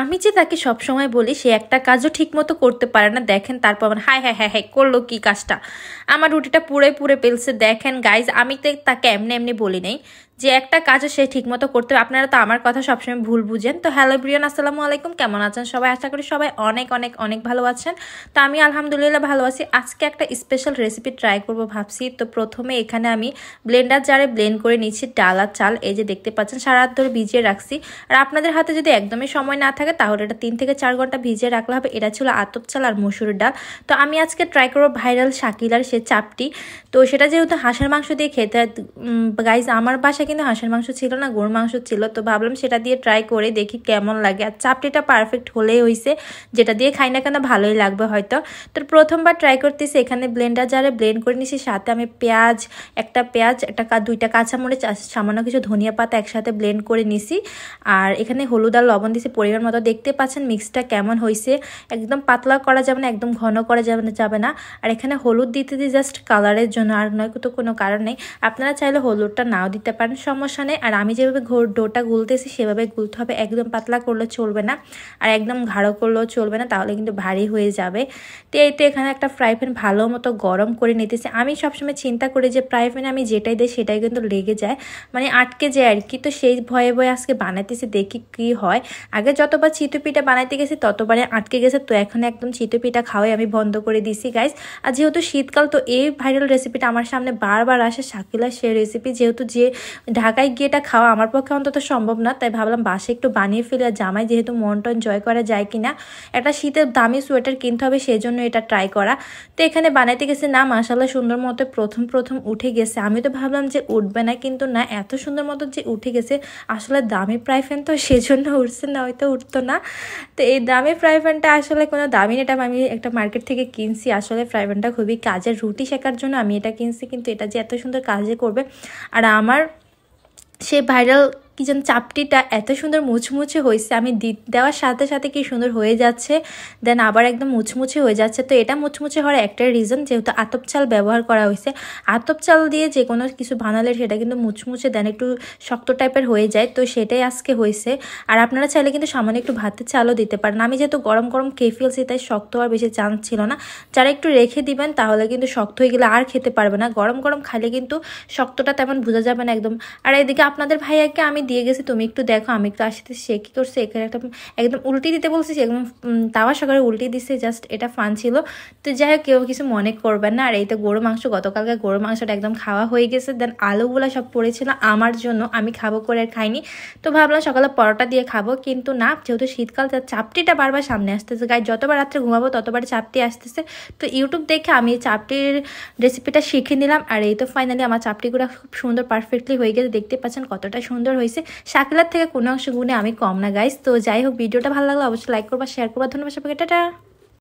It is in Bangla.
আমি যে তাকে সবসময় বলি সে একটা কাজও ঠিক মতো করতে পারে না। দেখেন তারপর হাই হ্যাঁ হ্যাঁ হ্যাঁ করলো কি কাজটা, আমার রুটিটা পুরে পুরে পেলছে। দেখেন গাইজ, আমি তো তাকে এমনি এমনি বলি নাই যে একটা কাজও সে ঠিক মতো করতে। আপনারা তো আমার কথা সবসময় ভুল বুঝেন। তো হ্যালো ব্রিয়ান, আসসালামু আলাইকুম, কেমন আছেন সবাই? আশা করি সবাই অনেক অনেক অনেক ভালো আছেন। তো আমি আলহামদুলিল্লাহ ভালো আছি। আজকে একটা স্পেশাল রেসিপি ট্রাই করব ভাবছি। তো প্রথমে এখানে আমি ব্লেন্ডার জারে ব্লেন্ড করে নিচ্ছি ডাল আর চাল। এই যে দেখতে পাচ্ছেন সারা রাত ধরে ভিজিয়ে রাখছি। আর আপনাদের হাতে যদি একদমই সময় না থাকে তাহলে এটা 3 থেকে 4 ঘন্টা ভিজিয়ে রাখলে হবে। এটা ছিল আতপ চাল আর মসুরের ডাল। তো আমি আজকে ট্রাই করবো ভাইরাল শাকিলার সে চাপটি। তো সেটা যেহেতু হাঁসের মাংস দিয়ে খেতে, গাইজ আমার বাসায় কিন্তু হাঁসের মাংস ছিল না, গরুর মাংস ছিল। তো ভাবলাম সেটা দিয়ে ট্রাই করে দেখি কেমন লাগে। আর চাপটিটা পারফেক্ট হলেই হয়েছে, যেটা দিয়ে খাই না কেন ভালোই লাগবে হয়তো। তো প্রথমবার ট্রাই করতেছি। এখানে ব্লেন্ডার জারে ব্লেন্ড করে নিছি, সাথে আমি একটা পেঁয়াজ, দুইটা কাঁচামরিচ, সামান্য কিছু ধনিয়া পাতা একসাথে ব্লেন্ড করে নিছি। আর এখানে হলুদ আর লবণ দিছি পরিমাণ মতো। দেখতে পাচ্ছেন মিক্সটা কেমন হয়েছে। একদম পাতলা করা যাবে না, একদম ঘন করা যাবে না। আর এখানে হলুদ দিতে দিই জাস্ট কালারের জন্য, আর নয় তো কোনো কারণ নেই। আপনারা চাইলে হলুদটা নাও দিতে পারেন, সমস্যা নেই। আর আমি যেভাবে ডোটা গুলতেছি সেভাবে গুলতে হবে, একদম পাতলা করলে চলবে না আর একদম গাঢ় করলেও চলবে না, তাহলে কিন্তু ভারী হয়ে যাবে। তো এই তো এখানে একটা ফ্রাই প্যান ভালো মতো গরম করে নিতেছি। আমি সবসময় চিন্তা করি যে ফ্রাই প্যানে আমি যেটাই দিই সেটাই কিন্তু লেগে যায়, মানে আটকে যায় আর কি। তো সেই ভয়ে ভয়ে আজকে বানাইতেছি, দেখি কি হয়। আগে যতবার চিতই পিঠা বানাইতে গেছি ততবারে আটকে গেছে। তো এখন একদম চিতই পিঠা খাওয়াই আমি বন্ধ করে দিছি গাইস। আর যেহেতু শীতকাল, তো এই ভাইরাল রেসিপিটা আমার সামনে বারবার আসে, শাকিলা সে রেসিপি। যেহেতু যে ঢাকায় গিয়ে এটা খাওয়া আমার পক্ষে অন্তত সম্ভব না, তাই ভাবলাম বাসে একটু বানিয়ে ফেলে। আর জামাই যেহেতু মন টন জয় করা যায় কিনা, একটা শীতের দামি সোয়েটার কিনতে হবে, সেই জন্য এটা ট্রাই করা। তো এখানে বানাইতে গেছে না, মাশাআল্লাহ সুন্দর মতো প্রথম উঠে গেছে। আমি তো ভাবলাম যে উঠবে না, কিন্তু না, এত সুন্দর মতো যে উঠে গেছে। আসলে দামি ফ্রাই প্যান তো সেজন্য উঠছে, না হয়তো উঠতো না। তো এই দামি ফ্রাই প্যানটা আসলে কোনো দামি এটা আমি একটা মার্কেট থেকে কিনছি। আসলে ফ্রাই প্যানটা খুবই কাজের, রুটি শেখার জন্য আমি এটা কিনছি, কিন্তু এটা যে এত সুন্দর কাজে করবে। আর আমার সে ভাইরাল কি যেন চাপটিটা এত সুন্দর মুচমুচে হয়েছে, আমি দেওয়ার সাথে সাথে কি সুন্দর হয়ে যাচ্ছে, দেন আবার একদম মুচমুচে হয়ে যাচ্ছে। তো এটা মুচমুচে হওয়ার একটাই রিজন, যেহেতু আতপ চাল ব্যবহার করা হয়েছে। আতপ চাল দিয়ে যে কোনো কিছু বানালে সেটা কিন্তু মুচমুচে, দেন একটু শক্ত টাইপের হয়ে যায়। তো সেটাই আজকে হয়েছে। আর আপনারা চাইলে কিন্তু সামান্য একটু ভাতের চালও দিতে পারেন। আমি যেহেতু গরম গরম খেয়ে ফেলছি, তাই শক্ত আর বেশি চান্স ছিল না। যারা একটু রেখে দিবেন তাহলে কিন্তু শক্ত হয়ে গেলে আর খেতে পারবে না। গরম গরম খাইলে কিন্তু শক্তটা তেমন বোঝা যাবে না একদম। আর এদিকে আপনাদের ভাইয়াকে আমি দিয়ে গেছি, তুমি একটু দেখো। আমি একটু আসতে সে কি করছে, এখানে একটা একদম উল্টি দিতে বলছি, একদম তাওয়া সকালে উল্টি দিচ্ছে। জাস্ট এটা ফান ছিল। তো যাই হোক, কেউ কিছু মনে করবেন না। আর এই তো গরু মাংস, গতকালকে গরু মাংসটা একদম খাওয়া হয়ে গেছে। দেন আলুগুলো সব পড়েছিল আমার জন্য, আমি খাবো করে আর খাইনি। তো ভাবলাম সকালে পরোটা দিয়ে খাবো, কিন্তু না, যেহেতু শীতকাল তার চাপটিটা বারবার সামনে আসতেছে। গায়ে যতবার রাত্রে ঘুমাবো ততবার চাপটি আসতেছে। তো ইউটিউব দেখে আমি চাপটির রেসিপিটা শিখে নিলাম। আর এই তো ফাইনালি আমার চাপটিগুলো খুব সুন্দর পারফেক্টলি হয়ে গেছে। দেখতে পাচ্ছেন কতটা সুন্দর হয়েছে। শাকিলার থেকে কোনো অংশ গুণে আমি কম না গাইস। তো যাই হোক, ভিডিওটা ভালো লাগলে অবশ্যই লাইক করবা, শেয়ার করবা। ধন্যবাদ সবাইকে, টাটা।